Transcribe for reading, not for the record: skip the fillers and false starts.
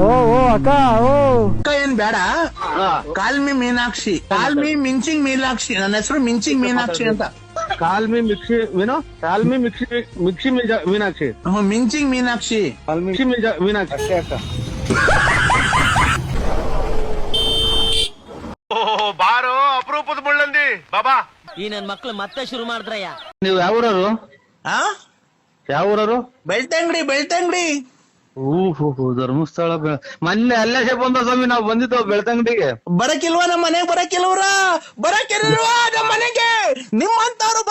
ಓ ಓ ಅಕ್ಕ ಓ ಅಕ್ಕ ಏನ್ ಬೇಡ. ಕಾಲ್ಮಿ ಮೀನಾಕ್ಷಿ, ಕಾಲ್ಮಿ ಮಿಂಚಿಂಗ್ ಮೀನಾಕ್ಷಿ. ನನ್ನ ಹೆಸರು ಮಿಂಚಿಂಗ್ ಮೀನಾಕ್ಷಿ ಅಂತ. ಕಾಲ್ಮಿ ಮಿಕ್ಸಿ ಮೀನು, ಕಾಲ್ಮಿ ಮಿಕ್ಸಿ ಮಿಕ್ಸಿ ಮೀನಾಕ್ಷಿ, ಮಿಂಚಿಂಗ್ ಮೀನಾಕ್ಷಿ. ಮಿಕ್ಸಿ ಮೀನಾಕ್ಷಿ ಅಷ್ಟೇ ಅಕ್ಕ. ಬಾರೋ ಅಪರೂಪದ ಮುಳ್ಳಂದಿ ಬಾಬಾ. ಈ ನನ್ ಮಕ್ಳು ಮತ್ತೆ ಶುರು ಮಾಡಿದ್ರಯ್ಯ. ನೀವು ಯಾವ ಊರವರು? ಆ ಯಾವ ಊರವರು? ಬೆಳ್ತಂಗಡಿ, ಬೆಳ್ತಂಗಡಿ. ಧರ್ಮಸ್ಥಳ ಮೊನ್ನೆ ಅಲ್ಲೇ ಬಂದ ಸ್ವಾಮಿ, ನಾವು ಬಂದಿದ್ದೋ ಬೆಳ್ತಂಗಡಿಗೆ. ಬರಕಿಲ್ವಾ ನಮ್ಮ ಮನೆಗೆ? ಬರಕಿಲ್ವ್ರ? ಬರಕಿಲ್ವಾ ನಮ್ಮ ಮನೆಗೆ? ನಿಮ್ಮಂತವ್ರು